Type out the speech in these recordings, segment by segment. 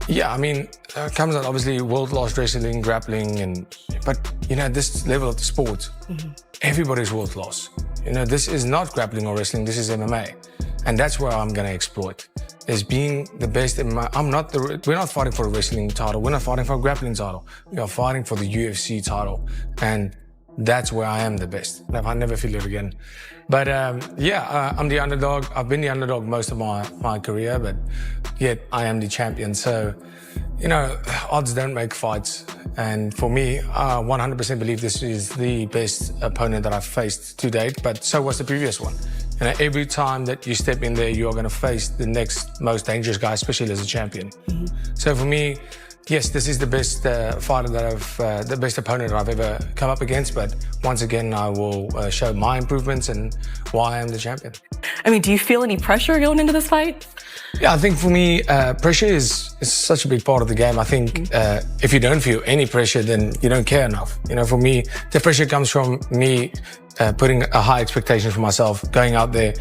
Yeah, I mean, Khamzat obviously world-class wrestling, grappling, but this level of the sport, everybody's world-class. This is not grappling or wrestling. This is MMA, and that's where I'm gonna exploit. Is being the best in my. We're not fighting for a wrestling title. We're not fighting for a grappling title. We are fighting for the UFC title, and that's where I am the best. I never feel it again. But I'm the underdog. I've been the underdog most of my career, but yet I am the champion. So, odds don't make fights. And for me, I 100% believe this is the best opponent that I've faced to date, but so was the previous one. Every time that you step in there, you are going to face the next most dangerous guy, especially as a champion. So for me, yes, this is the best fighter that the best opponent that I've ever come up against. But once again, I will show my improvements and why I am the champion. I mean, do you feel any pressure going into this fight? Yeah, I think for me, pressure is such a big part of the game. I think if you don't feel any pressure, then you don't care enough. For me, the pressure comes from me putting a high expectation for myself, going out there,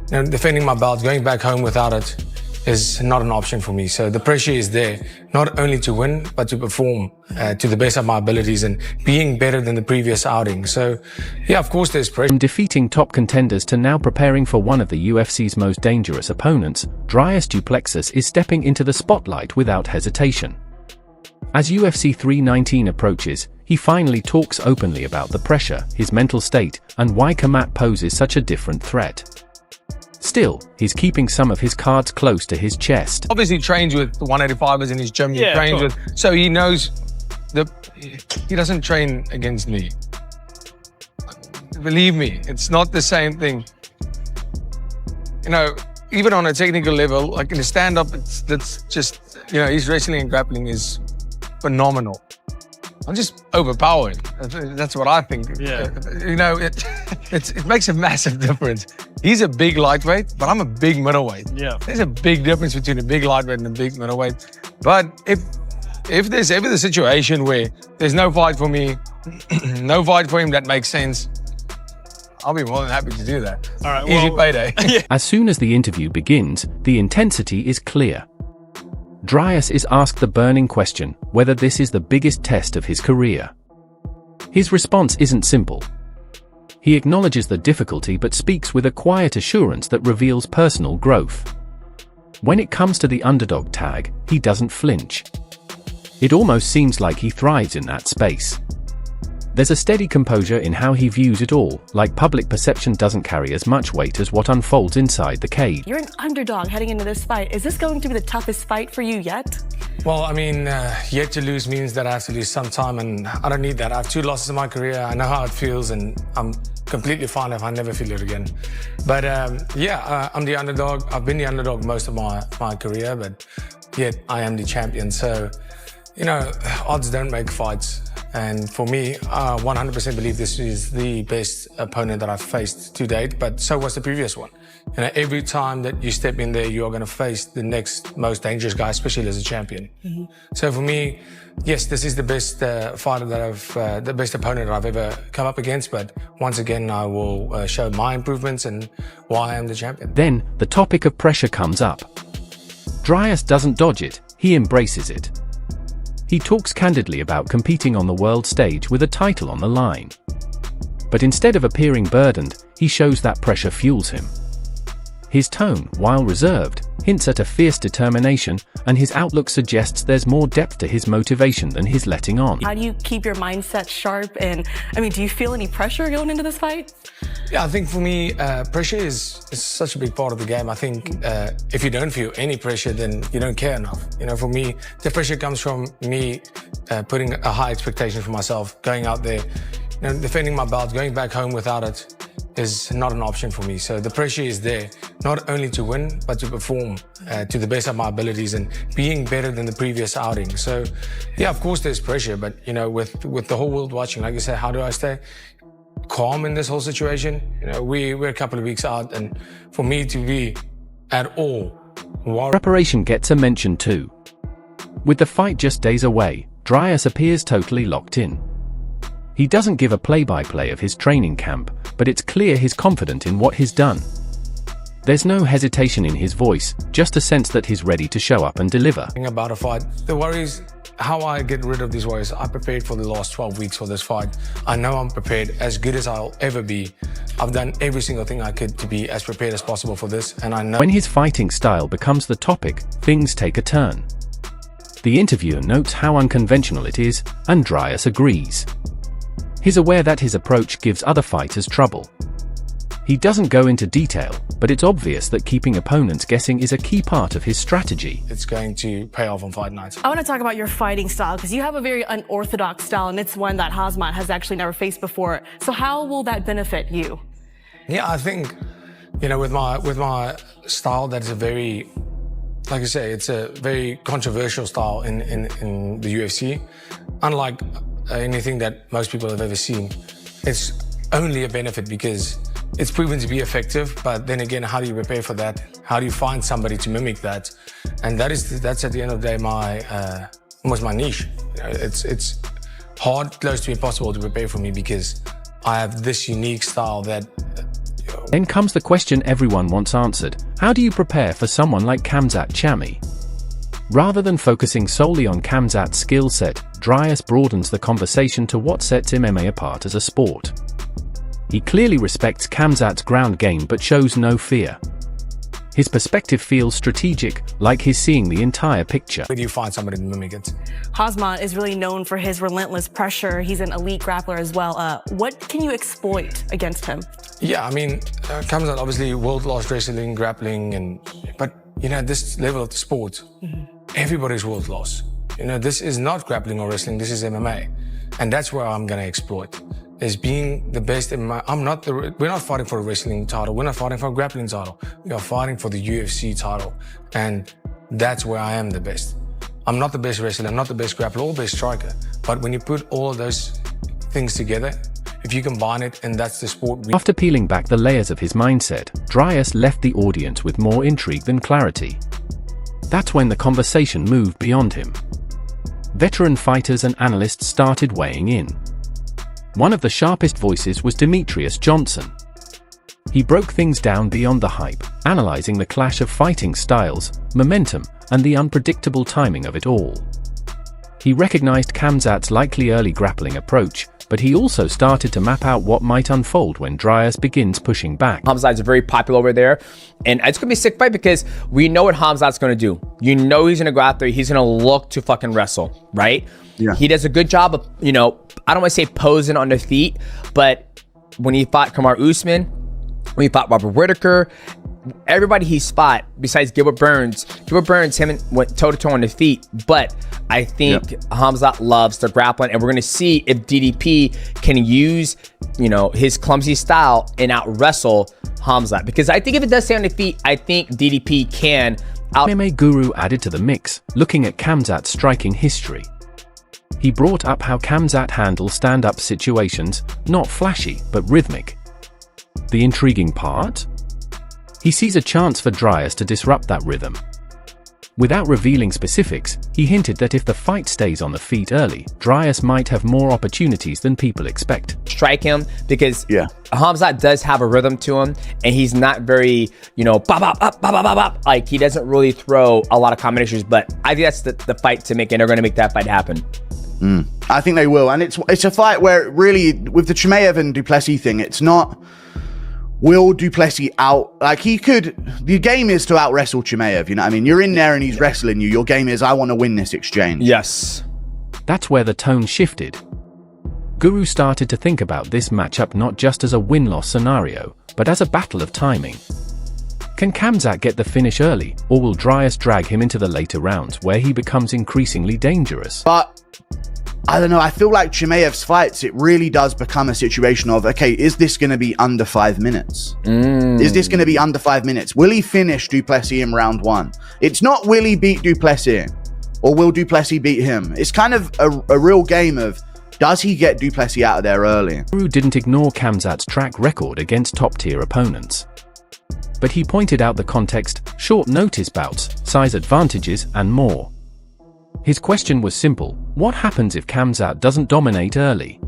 defending my belt, going back home without it is not an option for me. So the pressure is there, not only to win, but to perform to the best of my abilities and being better than the previous outing. So yeah, of course there's pressure. From defeating top contenders to now preparing for one of the UFC's most dangerous opponents, Dricus Du Plessis is stepping into the spotlight without hesitation. As UFC 319 approaches, he finally talks openly about the pressure, his mental state, and why Khamzat poses such a different threat. Still, he's keeping some of his cards close to his chest. Obviously trains with the 185ers in his gym. He trains with, so he knows he doesn't train against me. Believe me, it's not the same thing. Even on a technical level, like in a stand-up, that's just, his wrestling and grappling is phenomenal. I'm just overpowering. That's what I think. Yeah. It makes a massive difference. He's a big lightweight, but I'm a big middleweight. Yeah. There's a big difference between a big lightweight and a big middleweight. But if there's ever the situation where there's no fight for me, no fight for him that makes sense, I'll be more than happy to do that. All right. Easy payday. As soon as the interview begins, the intensity is clear. Dricus is asked the burning question whether this is the biggest test of his career. His response isn't simple. He acknowledges the difficulty but speaks with a quiet assurance that reveals personal growth. When it comes to the underdog tag, he doesn't flinch. It almost seems like he thrives in that space. There's a steady composure in how he views it all, like public perception doesn't carry as much weight as what unfolds inside the cage. You're an underdog heading into this fight. Is this going to be the toughest fight for you yet? Well, I mean, yet to lose means that I have to lose some time, and I don't need that. I have 2 losses in my career. I know how it feels, and I'm completely fine if I never feel it again. But I'm the underdog. I've been the underdog most of my career, but yet I am the champion. So, odds don't make fights. And for me, I 100% believe this is the best opponent that I've faced to date, but so was the previous one. Every time that you step in there, you are going to face the next most dangerous guy, especially as a champion. So for me, yes, this is the best fighter that the best opponent that I've ever come up against, but once again, I will show my improvements and why I am the champion. Then, the topic of pressure comes up. Dricus doesn't dodge it, he embraces it. He talks candidly about competing on the world stage with a title on the line. But instead of appearing burdened, he shows that pressure fuels him. His tone, while reserved, hints at a fierce determination, and his outlook suggests there's more depth to his motivation than he's letting on. How do you keep your mindset sharp? And, do you feel any pressure going into this fight? Yeah, I think for me, pressure is such a big part of the game. I think if you don't feel any pressure, then you don't care enough. For me, the pressure comes from me putting a high expectation for myself, going out there, defending my belt, going back home without it is not an option for me. So the pressure is there, not only to win, but to perform to the best of my abilities and being better than the previous outing. So yeah, of course there's pressure, but with the whole world watching, like you say, how do I stay calm in this whole situation? We're a couple of weeks out, and for me to be at all preparation gets a mention too. With the fight just days away, Dricus appears totally locked in. He doesn't give a play-by-play of his training camp, but it's clear he's confident in what he's done. There's no hesitation in his voice, just a sense that he's ready to show up and deliver. About a fight, the worries, how I get rid of these worries. I prepared for the last 12 weeks for this fight. I know I'm prepared as good as I'll ever be. I've done every single thing I could to be as prepared as possible for this, and I know. When his fighting style becomes the topic, things take a turn. The interviewer notes how unconventional it is, and Dricus agrees. He's aware that his approach gives other fighters trouble. He doesn't go into detail, but it's obvious that keeping opponents guessing is a key part of his strategy. It's going to pay off on fight nights. I want to talk about your fighting style, because you have a very unorthodox style, and it's one that Khamzat has actually never faced before. So how will that benefit you? Yeah, I think, with my style, that's a very, like I say, it's a very controversial style in the UFC. Unlike anything that most people have ever seen, it's only a benefit because it's proven to be effective. But then again, how do you prepare for that? How do you find somebody to mimic that? And that's at the end of the day almost my niche. It's hard, close to impossible to prepare for me because I have this unique style that. Then comes the question everyone wants answered: how do you prepare for someone like Khamzat Chimaev? Rather than focusing solely on Khamzat's skill set, Dricus broadens the conversation to what sets MMA apart as a sport. He clearly respects Khamzat's ground game but shows no fear. His perspective feels strategic, like he's seeing the entire picture. Where do you find somebody to mimic it? Khamzat is really known for his relentless pressure. He's an elite grappler as well. What can you exploit against him? Yeah, Khamzat obviously world-class wrestling, grappling, but at this level of the sport, everybody's world-class. This is not grappling or wrestling, this is MMA. And that's where I'm gonna exploit, is being the best in we're not fighting for a wrestling title, we're not fighting for a grappling title, we are fighting for the UFC title. And that's where I am the best. I'm not the best wrestler, I'm not the best grappler or best striker. But when you put all of those things together, if you combine it, and that's the sport. After peeling back the layers of his mindset, Dricus left the audience with more intrigue than clarity. That's when the conversation moved beyond him. Veteran fighters and analysts started weighing in. One of the sharpest voices was Demetrius Johnson. He broke things down beyond the hype, analyzing the clash of fighting styles, momentum, and the unpredictable timing of it all. He recognized Khamzat's likely early grappling approach, but he also started to map out what might unfold when Dricus begins pushing back. Khamzat's very popular over there, and it's gonna be a sick fight because we know what Khamzat's gonna do. He's gonna go out there, he's gonna look to fucking wrestle, right? Yeah. He does a good job of, I don't wanna say posing on the feet, but when he fought Kamaru Usman, when he fought Robert Whittaker, everybody he's fought besides Gilbert Burns, him went toe-to-toe on the feet, but I think Khamzat loves the grappling, and we're going to see if DDP can use, his clumsy style and out-wrestle Khamzat. Because I think if it does stay on the feet, I think DDP can MMA Guru added to the mix, looking at Khamzat's striking history. He brought up how Khamzat handles stand-up situations, not flashy, but rhythmic. The intriguing part? He sees a chance for Dricus to disrupt that rhythm. Without revealing specifics, he hinted that if the fight stays on the feet early, Dricus might have more opportunities than people expect. Strike him because Khamzat does have a rhythm to him, and he's not very, bop, bop, bop, bop, bop, bop. Like, he doesn't really throw a lot of combinations, but I think that's the fight to make, and they're going to make that fight happen. I think they will, and it's a fight where really, with the Chimaev and Du Plessis thing, it's not will Du Plessis the game is to out-wrestle Chimaev, You're in there and he's wrestling you. Your game is, I want to win this exchange. Yes. That's where the tone shifted. Guru started to think about this matchup not just as a win-loss scenario, but as a battle of timing. Can Khamzat get the finish early, or will Dricus drag him into the later rounds where he becomes increasingly dangerous? But I don't know, I feel like Chimaev's fights, it really does become a situation of, okay, is this going to be under 5 minutes? Is this going to be under 5 minutes? Will he finish Du Plessis in round 1? It's not will he beat Du Plessis, or will Du Plessis beat him? It's kind of a real game of, does he get Du Plessis out of there early? Guru didn't ignore Khamzat's track record against top-tier opponents. But he pointed out the context, short notice bouts, size advantages, and more. His question was simple: what happens if Khamzat doesn't dominate early?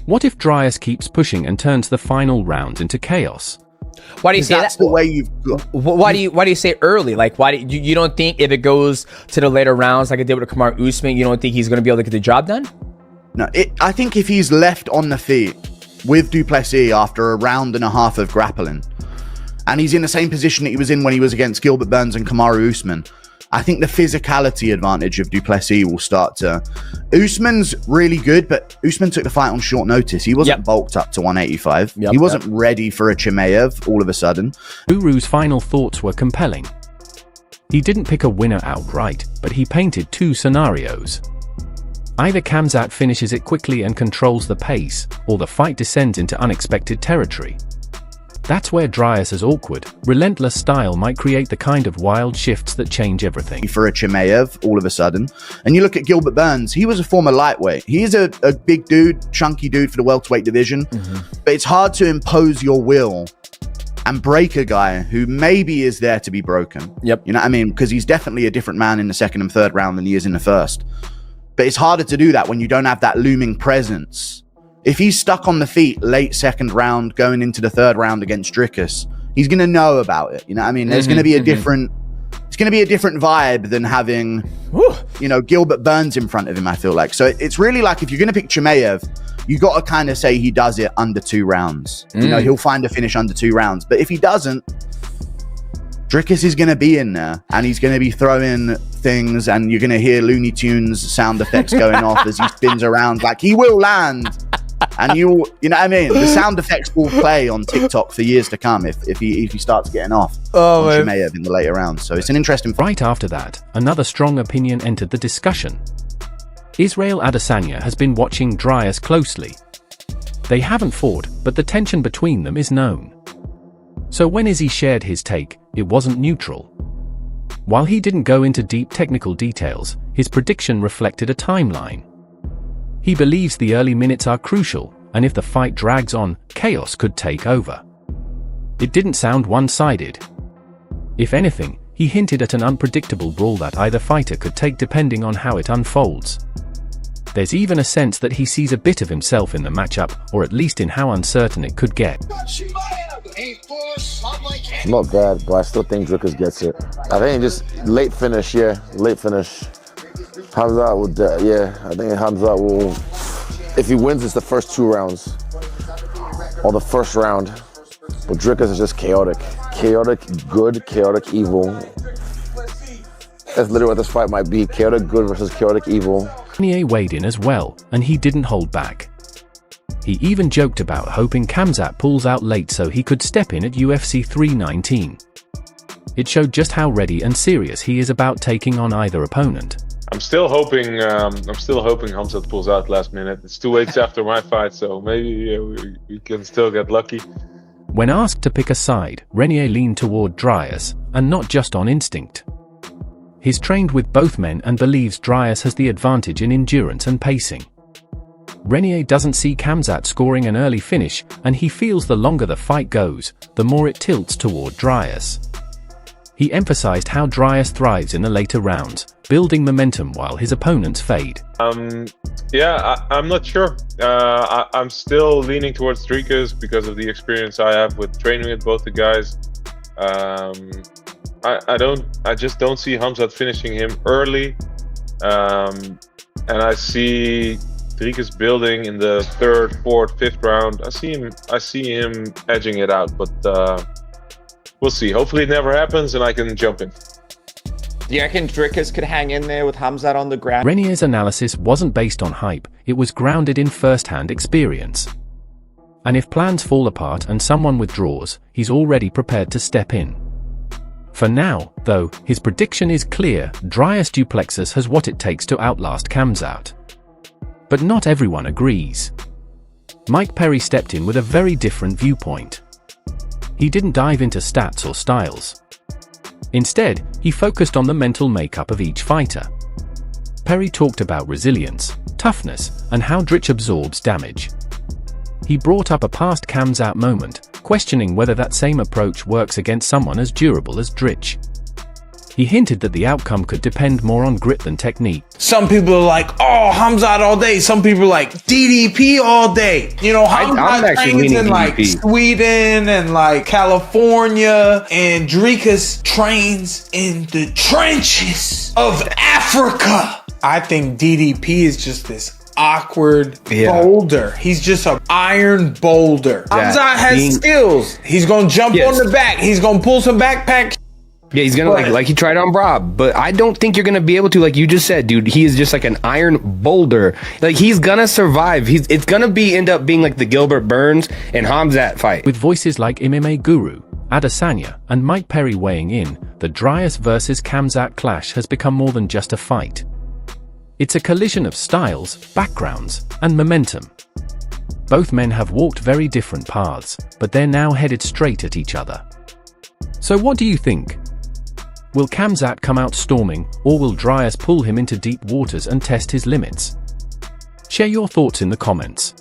What if Dricus keeps pushing and turns the final round into chaos? Why do you say that's that? the way you've got. Why do you say early? Like, why do you don't think if it goes to the later rounds like it did with Kamaru Usman, you don't think he's going to be able to get the job done? No, I think if he's left on the feet with Du Plessis after a round and a half of grappling, and he's in the same position that he was in when he was against Gilbert Burns and Kamaru Usman, I think the physicality advantage of Du Plessis will start to... Usman's really good, but Usman took the fight on short notice. He wasn't bulked up to 185. He wasn't ready for a Chimaev all of a sudden. Guru's final thoughts were compelling. He didn't pick a winner outright, but he painted two scenarios. Either Khamzat finishes it quickly and controls the pace, or the fight descends into unexpected territory. That's where Dricus's awkward, relentless style might create the kind of wild shifts that change everything. For a Chimaev, all of a sudden. And you look at Gilbert Burns, he was a former lightweight. He's a big dude, chunky dude for the welterweight division. But it's hard to impose your will and break a guy who maybe is there to be broken. You know what I mean? Because he's definitely a different man in the second and third round than he is in the first. But it's harder to do that when you don't have that looming presence. If he's stuck on the feet late second round, going into the third round against Dricus, he's going to know about it. You know what I mean? There's going to be a different... It's going to be a different vibe than having, you know, Gilbert Burns in front of him, I feel like. So it's really like, if you're going to pick Chimaev, you got to kind of say he does it under 2 rounds. You know, he'll find a finish under 2 rounds. But if he doesn't, Dricus is going to be in there, and he's going to be throwing things, and you're going to hear Looney Tunes sound effects going off as he spins around. Like, he will land. And you know what I mean? The sound effects will play on TikTok for years to come if he starts getting off on Chimaev in the later rounds. So it's an interesting fight. Right after that, another strong opinion entered the discussion. Israel Adesanya has been watching Dricus closely. They haven't fought, but the tension between them is known. So when Izzy shared his take, it wasn't neutral. While he didn't go into deep technical details, his prediction reflected a timeline. He believes the early minutes are crucial, and if the fight drags on, chaos could take over. It didn't sound one-sided. If anything, he hinted at an unpredictable brawl that either fighter could take depending on how it unfolds. There's even a sense that he sees a bit of himself in the matchup, or at least in how uncertain it could get. Not bad, but I still think Dricus gets it. I think just late finish, late finish. Khamzat would, I think Khamzat will, if he wins, it's the first 2 rounds, or the first round. But Dricus is just chaotic. Chaotic good, chaotic evil. That's literally what this fight might be, chaotic good versus chaotic evil. Renier weighed in as well, and he didn't hold back. He even joked about hoping Khamzat pulls out late so he could step in at UFC 319. It showed just how ready and serious he is about taking on either opponent. I'm still hoping Khamzat pulls out last minute. It's 2 weeks after my fight, so maybe we can still get lucky. When asked to pick a side, Renier leaned toward Dricus, and not just on instinct. He's trained with both men and believes Dricus has the advantage in endurance and pacing. Renier doesn't see Khamzat scoring an early finish, and he feels the longer the fight goes, the more it tilts toward Dricus. He emphasized how Dricus thrives in the later rounds, building momentum while his opponents fade. I'm not sure. I'm still leaning towards Dricus because of the experience I have with training with both the guys. I just don't see Khamzat finishing him early, and I see Dricus building in the 3rd, 4th, 5th round. I see him edging it out, but we'll see. Hopefully it never happens and I can jump in. Do you reckon Dricus could hang in there with Khamzat on the ground? Renier's analysis wasn't based on hype, it was grounded in first-hand experience. And if plans fall apart and someone withdraws, he's already prepared to step in. For now, though, his prediction is clear: Dricus Du Plessis has what it takes to outlast Khamzat. But not everyone agrees. Mike Perry stepped in with a very different viewpoint. He didn't dive into stats or styles. Instead, he focused on the mental makeup of each fighter. Perry talked about resilience, toughness, and how Drich absorbs damage. He brought up a past Khamzat moment, questioning whether that same approach works against someone as durable as Drich. He hinted that the outcome could depend more on grit than technique. Some people are like, oh, Khamzat all day. Some people are like, DDP all day. You know, Khamzat trains in like Sweden and like California, and Dricus trains in the trenches of Africa. I think DDP is just this awkward boulder. He's just an iron boulder. Khamzat has skills. He's gonna jump on the back. He's gonna pull some backpack. Yeah, he's gonna like he tried on Rob, but I don't think you're gonna be able to, like you just said, dude. He is just like an iron boulder. Like he's gonna survive. It's gonna end up being like the Gilbert Burns and Khamzat fight. With voices like MMA guru Adesanya and Mike Perry weighing in, the Dricus versus Khamzat clash has become more than just a fight. It's a collision of styles, backgrounds, and momentum. Both men have walked very different paths, but they're now headed straight at each other. So what do you think? Will Khamzat come out storming, or will Dricus pull him into deep waters and test his limits? Share your thoughts in the comments.